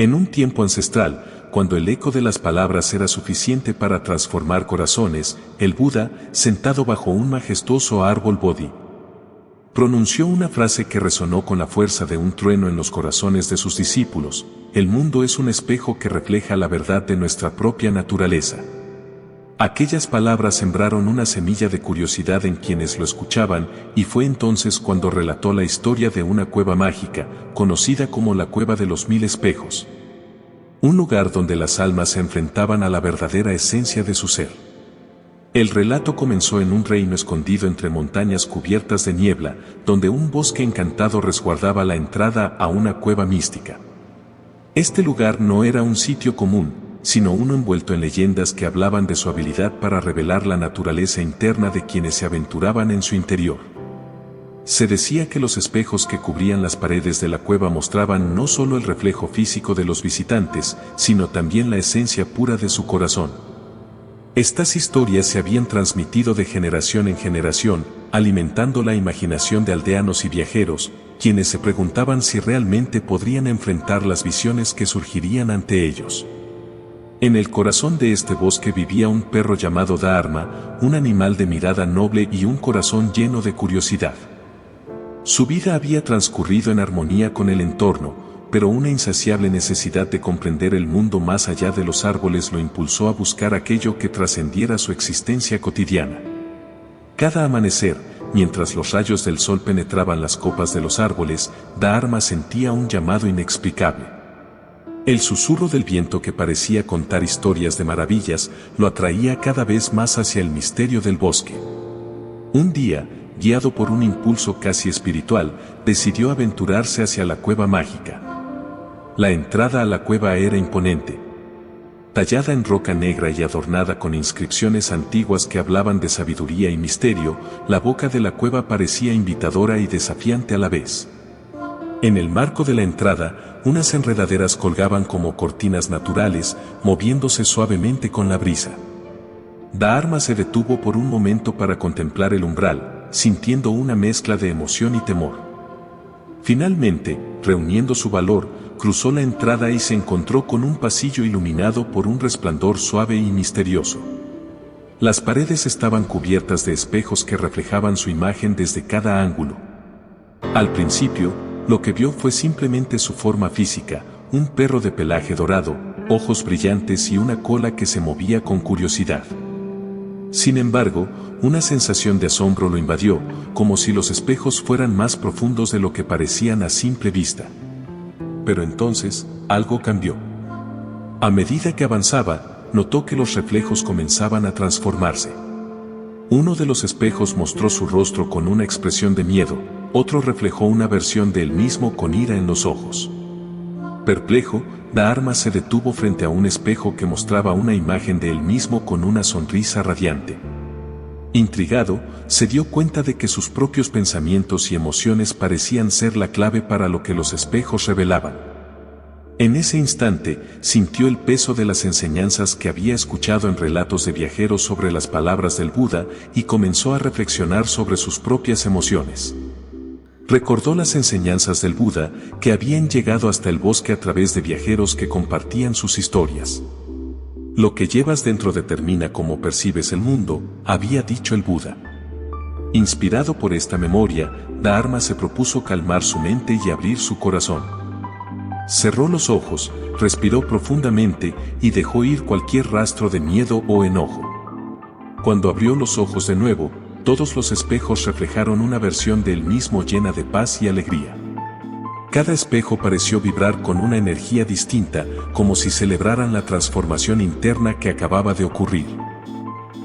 En un tiempo ancestral, cuando el eco de las palabras era suficiente para transformar corazones, el Buda, sentado bajo un majestuoso árbol Bodhi, pronunció una frase que resonó con la fuerza de un trueno en los corazones de sus discípulos: el mundo es un espejo que refleja la verdad de nuestra propia naturaleza. Aquellas palabras sembraron una semilla de curiosidad en quienes lo escuchaban, y fue entonces cuando relató la historia de una cueva mágica, conocida como la Cueva de los Mil Espejos. Un lugar donde las almas se enfrentaban a la verdadera esencia de su ser. El relato comenzó en un reino escondido entre montañas cubiertas de niebla, donde un bosque encantado resguardaba la entrada a una cueva mística. Este lugar no era un sitio común, sino uno envuelto en leyendas que hablaban de su habilidad para revelar la naturaleza interna de quienes se aventuraban en su interior. Se decía que los espejos que cubrían las paredes de la cueva mostraban no solo el reflejo físico de los visitantes, sino también la esencia pura de su corazón. Estas historias se habían transmitido de generación en generación, alimentando la imaginación de aldeanos y viajeros, quienes se preguntaban si realmente podrían enfrentar las visiones que surgirían ante ellos. En el corazón de este bosque vivía un perro llamado Dharma, un animal de mirada noble y un corazón lleno de curiosidad. Su vida había transcurrido en armonía con el entorno, pero una insaciable necesidad de comprender el mundo más allá de los árboles lo impulsó a buscar aquello que trascendiera su existencia cotidiana. Cada amanecer, mientras los rayos del sol penetraban las copas de los árboles, Dharma sentía un llamado inexplicable. El susurro del viento, que parecía contar historias de maravillas, lo atraía cada vez más hacia el misterio del bosque. Un día, guiado por un impulso casi espiritual, decidió aventurarse hacia la cueva mágica. La entrada a la cueva era imponente. Tallada en roca negra y adornada con inscripciones antiguas que hablaban de sabiduría y misterio, la boca de la cueva parecía invitadora y desafiante a la vez. En el marco de la entrada, unas enredaderas colgaban como cortinas naturales, moviéndose suavemente con la brisa. Dharma se detuvo por un momento para contemplar el umbral, sintiendo una mezcla de emoción y temor. Finalmente, reuniendo su valor, cruzó la entrada y se encontró con un pasillo iluminado por un resplandor suave y misterioso. Las paredes estaban cubiertas de espejos que reflejaban su imagen desde cada ángulo. Al principio, lo que vio fue simplemente su forma física: un perro de pelaje dorado, ojos brillantes y una cola que se movía con curiosidad. Sin embargo, una sensación de asombro lo invadió, como si los espejos fueran más profundos de lo que parecían a simple vista. Pero entonces, algo cambió. A medida que avanzaba, notó que los reflejos comenzaban a transformarse. Uno de los espejos mostró su rostro con una expresión de miedo, otro reflejó una versión de él mismo con ira en los ojos. Perplejo, Dharma se detuvo frente a un espejo que mostraba una imagen de él mismo con una sonrisa radiante. Intrigado, se dio cuenta de que sus propios pensamientos y emociones parecían ser la clave para lo que los espejos revelaban. En ese instante, sintió el peso de las enseñanzas que había escuchado en relatos de viajeros sobre las palabras del Buda y comenzó a reflexionar sobre sus propias emociones. Recordó las enseñanzas del Buda, que habían llegado hasta el bosque a través de viajeros que compartían sus historias. Lo que llevas dentro determina cómo percibes el mundo, había dicho el Buda. Inspirado por esta memoria, Dharma se propuso calmar su mente y abrir su corazón. Cerró los ojos, respiró profundamente y dejó ir cualquier rastro de miedo o enojo. Cuando abrió los ojos de nuevo, todos los espejos reflejaron una versión de él mismo llena de paz y alegría. Cada espejo pareció vibrar con una energía distinta, como si celebraran la transformación interna que acababa de ocurrir.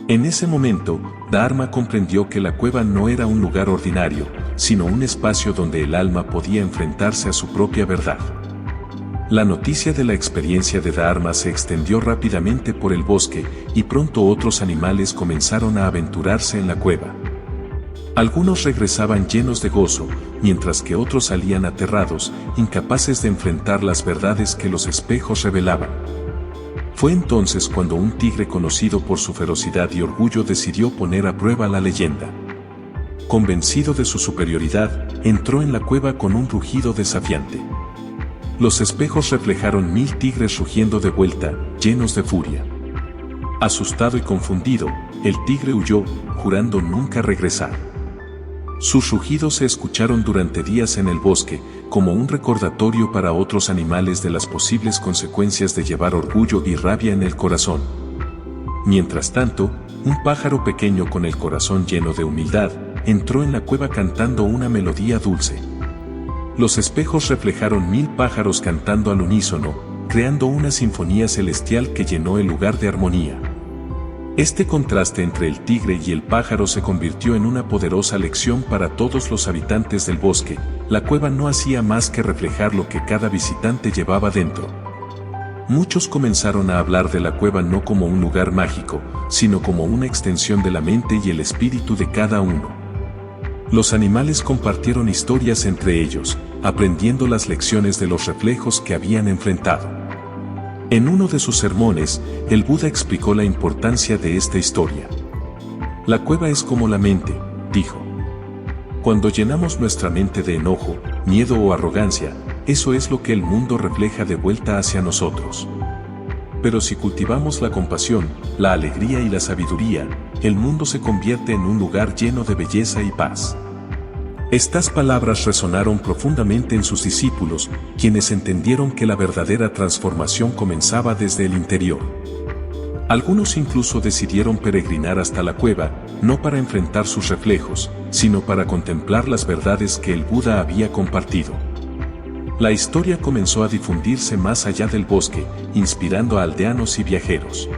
En ese momento, Dharma comprendió que la cueva no era un lugar ordinario, sino un espacio donde el alma podía enfrentarse a su propia verdad. La noticia de la experiencia de Dharma se extendió rápidamente por el bosque, y pronto otros animales comenzaron a aventurarse en la cueva. Algunos regresaban llenos de gozo, mientras que otros salían aterrados, incapaces de enfrentar las verdades que los espejos revelaban. Fue entonces cuando un tigre conocido por su ferocidad y orgullo decidió poner a prueba la leyenda. Convencido de su superioridad, entró en la cueva con un rugido desafiante. Los espejos reflejaron 1000 tigres rugiendo de vuelta, llenos de furia. Asustado y confundido, el tigre huyó, jurando nunca regresar. Sus rugidos se escucharon durante días en el bosque, como un recordatorio para otros animales de las posibles consecuencias de llevar orgullo y rabia en el corazón. Mientras tanto, un pájaro pequeño con el corazón lleno de humildad, entró en la cueva cantando una melodía dulce. Los espejos reflejaron 1000 pájaros cantando al unísono, creando una sinfonía celestial que llenó el lugar de armonía. Este contraste entre el tigre y el pájaro se convirtió en una poderosa lección para todos los habitantes del bosque. La cueva no hacía más que reflejar lo que cada visitante llevaba dentro. Muchos comenzaron a hablar de la cueva no como un lugar mágico, sino como una extensión de la mente y el espíritu de cada uno. Los animales compartieron historias entre ellos, aprendiendo las lecciones de los reflejos que habían enfrentado. En uno de sus sermones, el Buda explicó la importancia de esta historia. La cueva es como la mente, dijo. Cuando llenamos nuestra mente de enojo, miedo o arrogancia, eso es lo que el mundo refleja de vuelta hacia nosotros. Pero si cultivamos la compasión, la alegría y la sabiduría, el mundo se convierte en un lugar lleno de belleza y paz. Estas palabras resonaron profundamente en sus discípulos, quienes entendieron que la verdadera transformación comenzaba desde el interior. Algunos incluso decidieron peregrinar hasta la cueva, no para enfrentar sus reflejos, sino para contemplar las verdades que el Buda había compartido. La historia comenzó a difundirse más allá del bosque, inspirando a aldeanos y viajeros.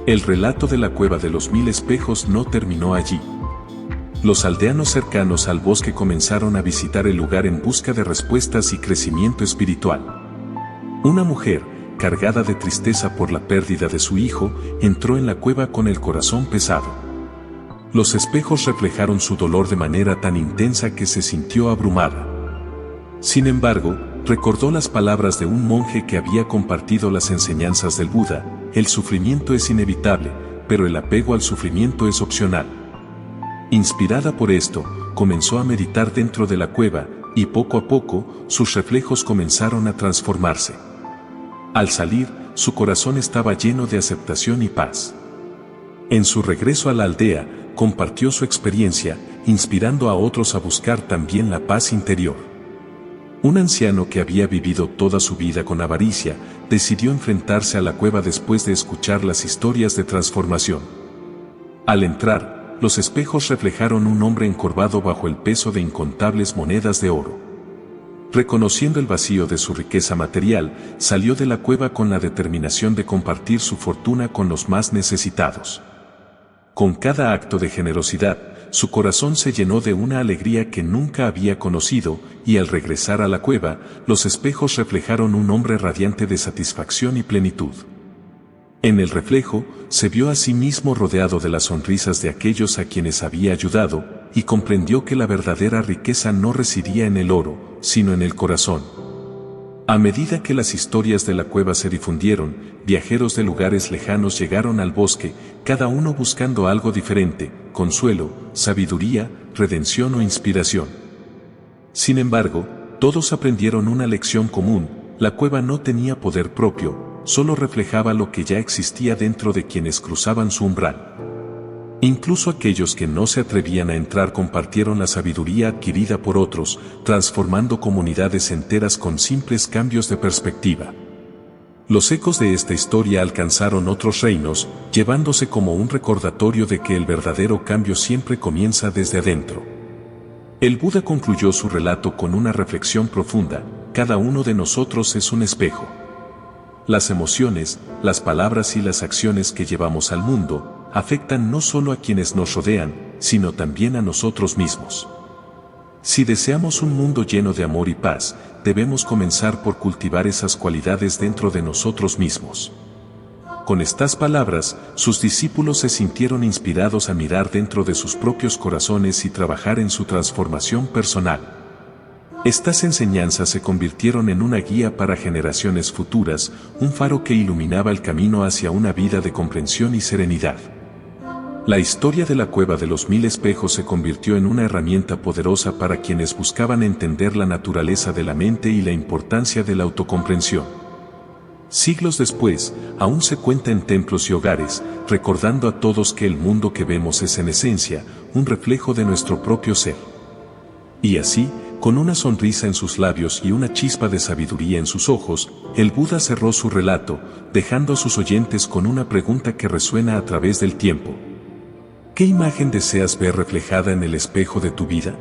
El relato de la cueva de los 1000 espejos no terminó allí. Los aldeanos cercanos al bosque comenzaron a visitar el lugar en busca de respuestas y crecimiento espiritual. Una mujer, cargada de tristeza por la pérdida de su hijo, entró en la cueva con el corazón pesado. Los espejos reflejaron su dolor de manera tan intensa que se sintió abrumada. Sin embargo, recordó las palabras de un monje que había compartido las enseñanzas del Buda: el sufrimiento es inevitable, pero el apego al sufrimiento es opcional. Inspirada por esto, comenzó a meditar dentro de la cueva, y poco a poco, sus reflejos comenzaron a transformarse. Al salir, su corazón estaba lleno de aceptación y paz. En su regreso a la aldea, compartió su experiencia, inspirando a otros a buscar también la paz interior. Un anciano que había vivido toda su vida con avaricia, decidió enfrentarse a la cueva después de escuchar las historias de transformación. Al entrar, los espejos reflejaron un hombre encorvado bajo el peso de incontables monedas de oro. Reconociendo el vacío de su riqueza material, salió de la cueva con la determinación de compartir su fortuna con los más necesitados. Con cada acto de generosidad, su corazón se llenó de una alegría que nunca había conocido, y al regresar a la cueva, los espejos reflejaron un hombre radiante de satisfacción y plenitud. En el reflejo, se vio a sí mismo rodeado de las sonrisas de aquellos a quienes había ayudado, y comprendió que la verdadera riqueza no residía en el oro, sino en el corazón. A medida que las historias de la cueva se difundieron, viajeros de lugares lejanos llegaron al bosque, cada uno buscando algo diferente: consuelo, sabiduría, redención o inspiración. Sin embargo, todos aprendieron una lección común: la cueva no tenía poder propio, solo reflejaba lo que ya existía dentro de quienes cruzaban su umbral. Incluso aquellos que no se atrevían a entrar compartieron la sabiduría adquirida por otros, transformando comunidades enteras con simples cambios de perspectiva. Los ecos de esta historia alcanzaron otros reinos, llevándose como un recordatorio de que el verdadero cambio siempre comienza desde adentro. El Buda concluyó su relato con una reflexión profunda: cada uno de nosotros es un espejo. Las emociones, las palabras y las acciones que llevamos al mundo afectan no solo a quienes nos rodean, sino también a nosotros mismos. Si deseamos un mundo lleno de amor y paz, debemos comenzar por cultivar esas cualidades dentro de nosotros mismos. Con estas palabras, sus discípulos se sintieron inspirados a mirar dentro de sus propios corazones y trabajar en su transformación personal. Estas enseñanzas se convirtieron en una guía para generaciones futuras, un faro que iluminaba el camino hacia una vida de comprensión y serenidad. La historia de la Cueva de los Mil Espejos se convirtió en una herramienta poderosa para quienes buscaban entender la naturaleza de la mente y la importancia de la autocomprensión. Siglos después, aún se cuenta en templos y hogares, recordando a todos que el mundo que vemos es en esencia un reflejo de nuestro propio ser. Y así, con una sonrisa en sus labios y una chispa de sabiduría en sus ojos, el Buda cerró su relato, dejando a sus oyentes con una pregunta que resuena a través del tiempo. ¿Qué imagen deseas ver reflejada en el espejo de tu vida?